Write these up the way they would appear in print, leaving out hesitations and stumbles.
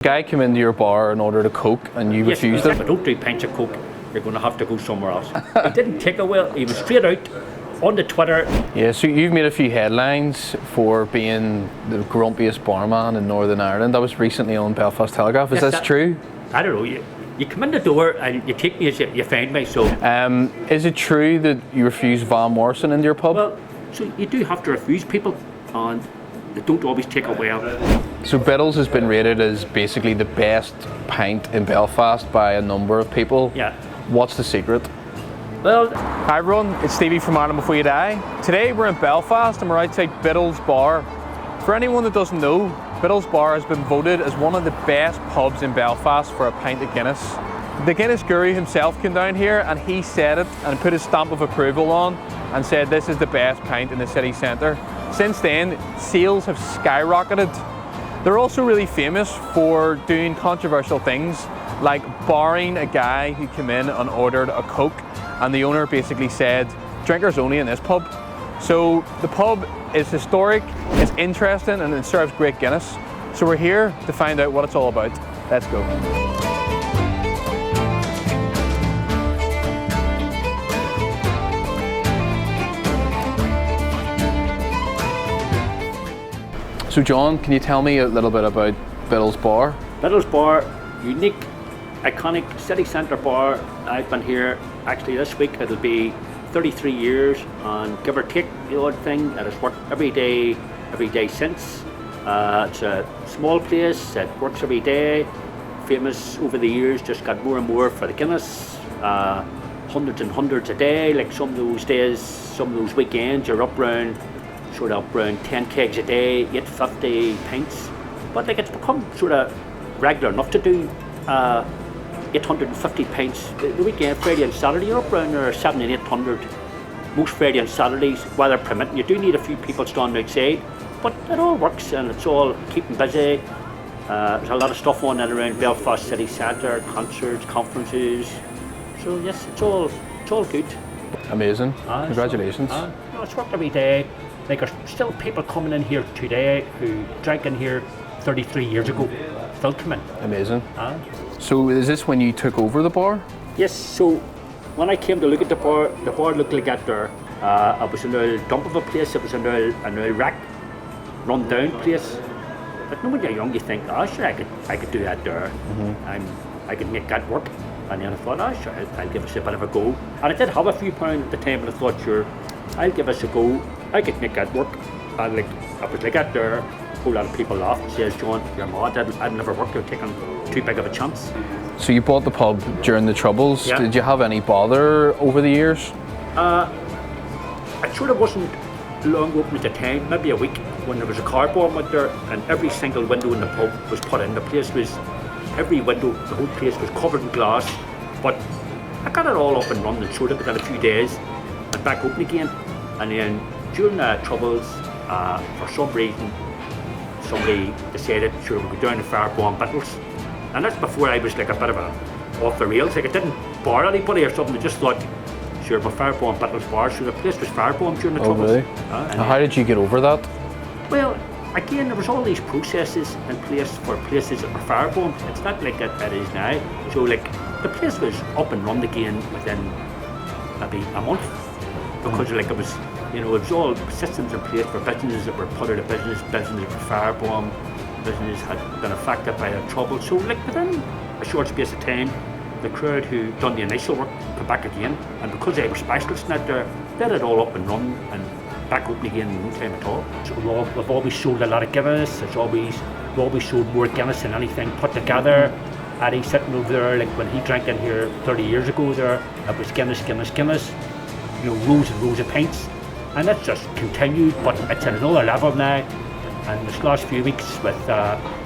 Guy came into your bar and ordered a Coke and you refused it? If I don't do pints of Coke, you're going to have to go somewhere else. He didn't take a while, he was straight out on the Twitter. Yeah, so you've made a few headlines for being the grumpiest barman in Northern Ireland. That was recently on Belfast Telegraph. Is that true? I don't know. You come in the door and you take me as you find me. So, is it true that you refuse Van Morrison into your pub? Well, so you do have to refuse people, and they don't always take a while. So Bittles has been rated as basically the best pint in Belfast by a number of people. Yeah. What's the secret? Well, hi everyone, it's Stevie from Ireland Before You Die. Today we're in Belfast and we're outside Bittles Bar. For anyone that doesn't know, Bittles Bar has been voted as one of the best pubs in Belfast for a pint of Guinness. The Guinness guru himself came down here and he said it and put his stamp of approval on and said this is the best pint in the city centre. Since then, sales have skyrocketed. They're also really famous for doing controversial things like barring a guy who came in and ordered a Coke, and the owner basically said, drinkers only in this pub. So the pub is historic, it's interesting, and it serves great Guinness. So we're here to find out what it's all about. Let's go. So John, can you tell me a little bit about Bittles Bar? Bittles Bar, unique, iconic city centre bar. I've been here actually this week. It'll be 33 years, and give or take the odd thing, it has worked every day since. It's a small place, it works every day. Famous over the years, just got more and more for the Guinness. Hundreds and hundreds a day, like some of those days, some of those weekends, you're up round 10 kegs a day, 850 pints. But like it's become sort of regular enough to do 850 pints the weekend, Friday and Saturday. You're up around 700 and 800 most Friday and Saturdays, weather permitting. You do need a few people standing outside, but it all works and it's all keeping busy. There's a lot of stuff on and around Belfast city centre, concerts, conferences. So yes, it's all good. Amazing. Congratulations. It's worked every day. Like there's still people coming in here today who drank in here 33 years ago, still come in. Amazing. So is this when you took over the bar? Yes, so when I came to look at the bar looked like that there. It was an old dump of a place, it was an old wreck, run down place. But when you're young you think, oh sure I could do that there. I could make that work. And then I thought, oh sure, I'll give us a bit of a go. And I did have a few pounds at the time, but I thought, sure, I'll give us a go. I could make that work. And I was like that there. A whole lot of people laughed and says, John, you're mad, I'd never work, you're taking too big of a chance. So you bought the pub during the Troubles. Yeah. Did you have any bother over the years? It sort of wasn't long open at the time, maybe a week, when there was a car bomb out there and every single window in the pub was put in. The place was, every window, the whole place was covered in glass. But I got it all up and running sort of within a few days and back open again. And then during the Troubles, for some reason, somebody decided, sure, we'll go down to firebomb Bittles. And that's before I was like a bit of a off the rails. Like I didn't bar anybody or something. I just thought, sure, we'll firebomb Bittles Bar. So the place was firebombed during the Troubles. Really? How did you get over that? Well, again, there was all these processes in place for places that were firebombed. It's not like it is now. So like the place was up and running again within maybe a month. Because like it was all systems in place for businesses that were put out of business, businesses that were firebombed, businesses had been affected by the Trouble. So like within a short space of time, the crowd who done the initial work come back again, and because they were specialists in that there, they had it all up and running and back open again in no time at all. So we've always sold a lot of Guinness. We've always sold more Guinness than anything put together. Eddie sitting over there, like when he drank in here 30 years ago there, it was Guinness, rows and rows of pints. And that's just continued, but it's at another level now. And this last few weeks with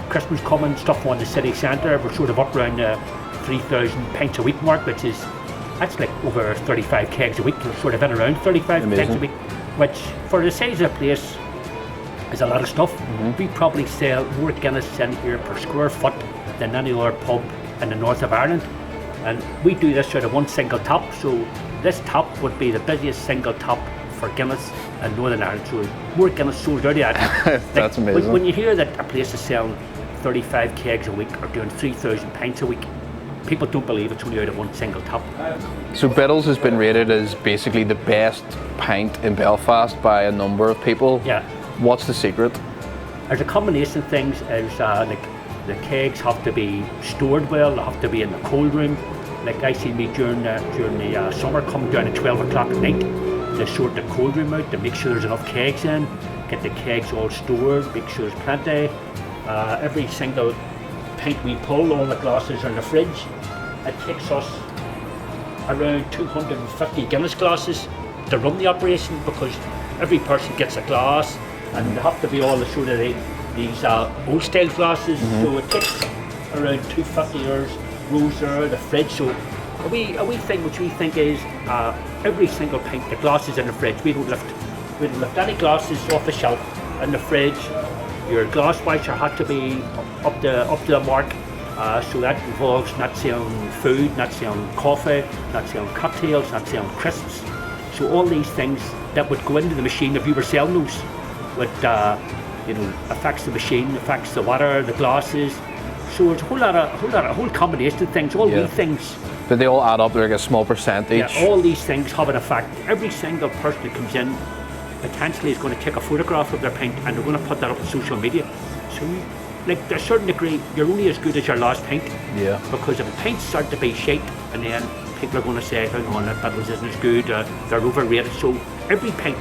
Christmas coming, stuff on the city centre, we're sort of up around the 3,000 pints a week mark, that's like over 35 kegs a week. We're sort of in around 35 Amazing. kegs a week, which for the size of the place is a lot of stuff. We probably sell more Guinness in here per square foot than any other pub in the north of Ireland. And we do this out of one single tap, so this tap would be the busiest single tap for Guinness in Northern Ireland. So more Guinness sold out of that. That's amazing. When you hear that a place is selling 35 kegs a week or doing 3,000 pints a week. People don't believe it's only out of one single tap. So Bittles has been rated as basically the best pint in Belfast by a number of people. Yeah. What's the secret? There's a combination of things. Is like the kegs have to be stored well. They have to be in the cold room. Like I see me during the summer come down at 12 o'clock at night. They sort the cold room out to make sure there's enough kegs in. Get the kegs all stored. Make sure there's plenty. Every single pint we pull, all the glasses are in the fridge. It takes us around 250 Guinness glasses to run the operation because every person gets a glass and they have to be all the sort of these old style glasses. So it takes around 250 years rows there in the fridge. So a wee thing which we think is every single pint, the glasses in the fridge, we don't lift any glasses off the shelf in the fridge. Your glass washer had to be up to the mark. So that involves not selling food, not selling coffee, not selling cocktails, not selling crisps. So all these things that would go into the machine if you were selling those would, affects the machine, affects the water, the glasses. So it's a whole combination of things, all these things. But they all add up to like a small percentage. Yeah, all these things have an effect. Every single person that comes in potentially is going to take a photograph of their pint and they're going to put that up on social media. So like to a certain degree, you're only as good as your last pint. Yeah. Because if the pints start to be shite, and then people are going to say, hang on, that Bittles isn't as good, they're overrated. So every pint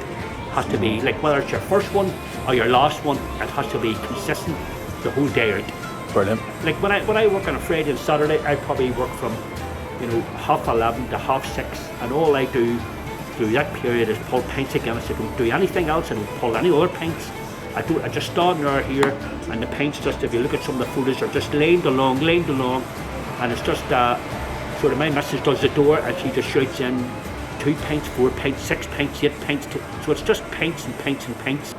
has to be, like whether it's your first one or your last one, it has to be consistent the whole day out. Brilliant. Like when I work on a Friday and Saturday, I probably work from 11:30 to 6:30, and all I do through that period is pull pints of Guinness. I don't do anything else. I don't pull any other pints. I just stand there here, and the pints just, if you look at some of the photos, are just laned along, and it's just sort of my missus does the door, and she just shouts in 2 pints, 4 pints, 6 pints, 8 pints. So it's just pints and pints and pints.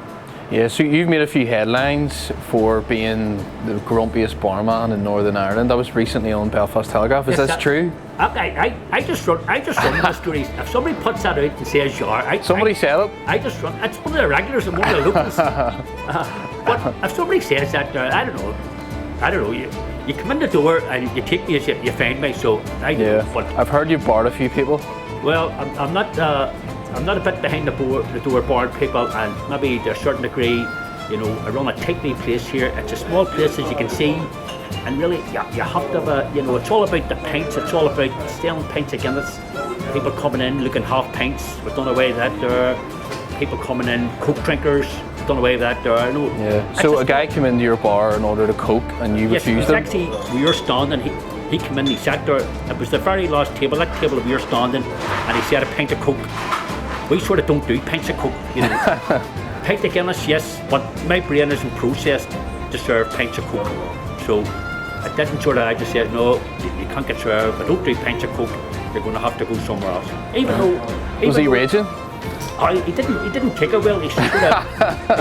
Yeah, so you've made a few headlines for being the grumpiest barman in Northern Ireland. That was recently on Belfast Telegraph. Is this true? I just run the stories. If somebody puts that out and says you are, Somebody said it. I just run. It's one of the regulars and one of the locals. But if somebody says that, I don't know. You come in the door and you take me as you find me. So I don't know. But I've heard you barred a few people. Well, I'm not a bit behind the door barred people, and maybe to a certain degree, I run a tight wee place here. It's a small place, as you can see, and really, you have to have it's all about the pints. It's all about selling pints of Guinness. People coming in looking half pints. We've done away with that there. People coming in, Coke drinkers. We've done away with that there. Yeah. So a guy came into your bar and ordered a Coke, and you refused him? Actually, we were standing. He came in, he sat there. It was the very last table, that table that we were standing, and he said a pint of Coke. We sort of don't do pints of Coke, Pint of Guinness, yes, but my brain isn't processed to serve pints of Coke. So I didn't I just said, no, you can't get served. I don't do pints of Coke. You're going to have to go somewhere else. Was he raging? He didn't take it well. He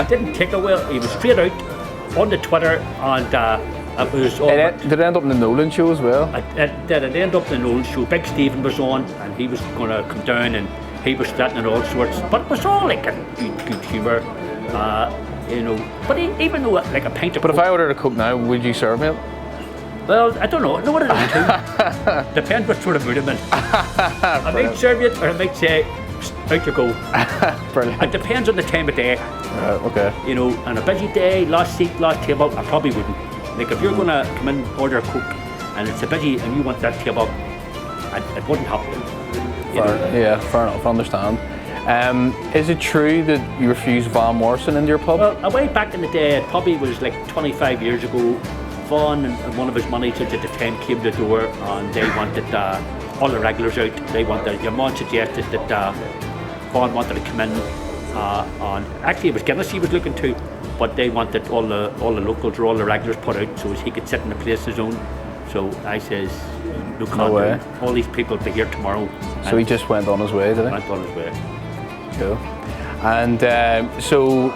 didn't take it well. He was straight out on the Twitter, and it was all. Did it end up in the Nolan show as well? It ended up in the Nolan show. Big Stephen was on, and he was going to come down, and he was threatening all sorts. But it was all like a good humour, But even though like a pint of But Coke, if I ordered a Coke now, would you serve me it? Well, I don't know. I know what it is too. Depends what sort of mood I'm in. I might serve it, or I might say, out you go. Brilliant. It depends on the time of day. Okay. On a busy day, last seat, last table, I probably wouldn't. Like if you're going to come in, order a Coke, and it's a busy, and you want that table, it wouldn't happen. Yeah, fair enough, I understand. Is it true that you refused Van Morrison into your pub? Well, way back in the day, it probably was like 25 years ago, Vaughan and one of his managers at the time came to the door, and they wanted all the regulars out. Your man suggested that Vaughan wanted to come in, and actually it was Guinness he was looking to, but they wanted all the locals or all the regulars put out so as he could sit in the place of his own. So I says, no way. All these people will be here tomorrow. So he just went on his way, did he? Went on his way. Cool. And so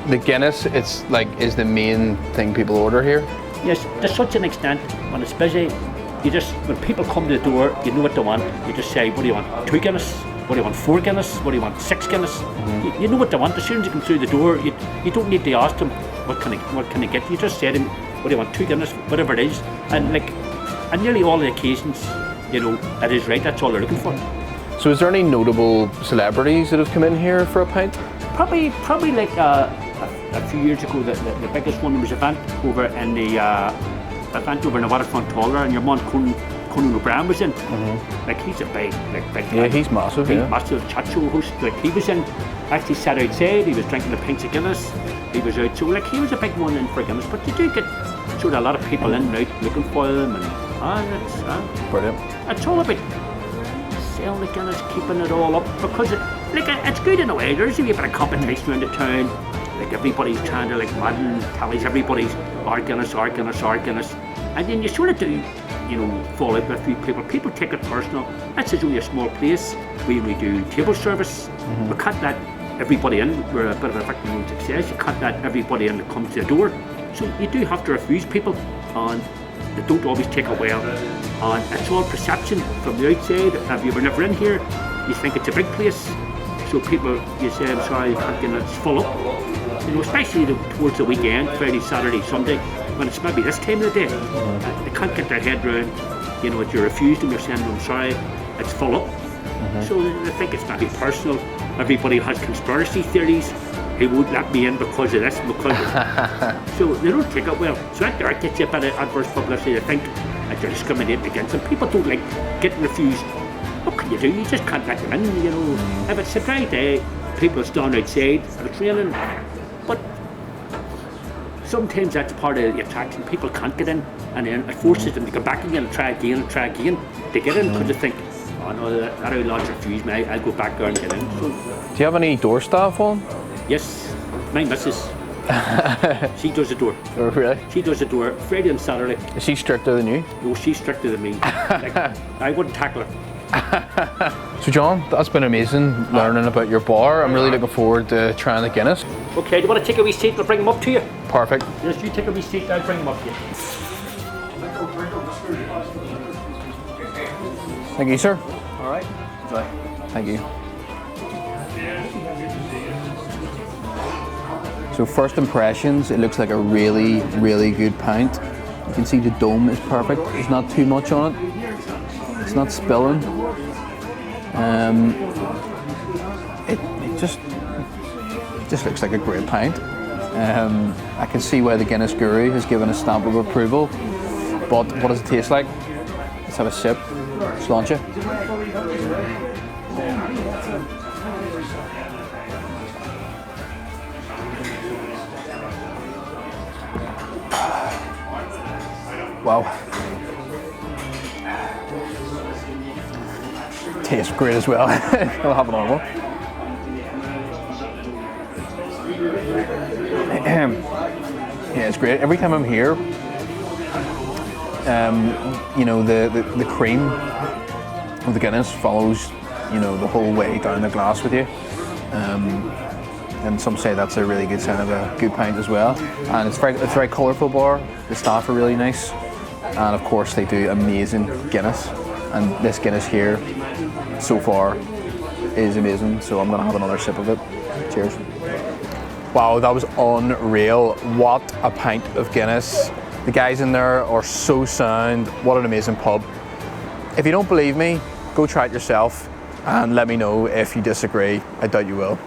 the Guinness, it's like, is the main thing people order here? Yes, to such an extent. When it's busy, when people come to the door, you know what they want. You just say, what do you want? 2 Guinness? What do you want? 4 Guinness? What do you want? 6 Guinness? Mm-hmm. You know what they want. As soon as you come through the door, you don't need to ask them what can I get. You just say to them, what do you want, 2 Guinness, whatever it is. And like, on nearly all the occasions, you know, it is right, that's all they're looking for. So is there any notable celebrities that have come in here for a pint? Probably like a few years ago, the biggest one was an event over in the Waterfront Taller, and your man Conan O'Brien was in. Like, he's a big Yeah, he's massive. Big, massive chat show host. Like, he was in, actually sat outside, he was drinking the pints of Guinness, he was out, so like, he was a big one in for Guinness, but you do get sort of a lot of people in and out looking for them, and it's Brilliant. It's all about selling the Guinness, keeping it all up, because it's good in a way. There's a wee bit of competition around the town. Like, everybody's trying to like madden tallies, everybody's our Guinness, and then you sort of do, you know, fall out with a few people. People take it personal. This is only a small place. We only do table service. We can't let everybody in. We're a bit of a victim of success. You can't let everybody in that comes to the door. So you do have to refuse people, and they don't always take it well. And it's all perception from the outside. If you were never in here, you think it's a big place. So people, you say, I'm sorry, you can't get it, it's full up. You know, especially towards the weekend, Friday, Saturday, Sunday, when it's maybe this time of the day. They can't get their head around, you know, if you refuse them, you're saying, I'm sorry, it's full up. So they think it's maybe personal. Everybody has conspiracy theories. He won't let me in because of this, because of so they don't take it well. So that there gets you a bit of adverse publicity. They think that they're discriminating against them. People don't like getting refused. What can you do? You just can't let them in, you know. If it's a dry day, people stand outside at a training. But sometimes that's part of the attraction. People can't get in, and then it forces them to come back again and try again to get in, because they think, oh no, that outlaws refused me, I'll go back there and get in. So, Do you have any door staff on? yes, my missus. She does the door. Oh, really? She does the door Friday and Saturday. Is she stricter than you? No, she's stricter than me. Like, I wouldn't tackle her. So John, that's been amazing learning about your bar. I'm really looking forward to trying the Guinness. Okay, do you want to take a wee seat? I'll bring them up to you. Perfect. Yes, you take a wee seat, I'll bring them up to you. Thank you, sir. All right. Enjoy. Thank you. So first impressions, it looks like a really, really good pint. You can see the dome is perfect. There's not too much on it. It's not spilling. It just looks like a great pint. I can see why the Guinness Guru has given a stamp of approval. But what does it taste like? Let's have a sip. Sláinte. Wow. Tastes great as well. I'll have another one. Yeah, it's great. Every time I'm here, you know, the cream of the Guinness follows, you know, the whole way down the glass with you. And some say that's a really good sign of a good pint as well. And it's very colourful bar. The staff are really nice, and of course they do amazing Guinness. And this Guinness here, so far, is amazing. So I'm gonna have another sip of it. Cheers. Wow, that was unreal. What a pint of Guinness. The guys in there are so sound. What an amazing pub. If you don't believe me, go try it yourself and let me know if you disagree. I doubt you will.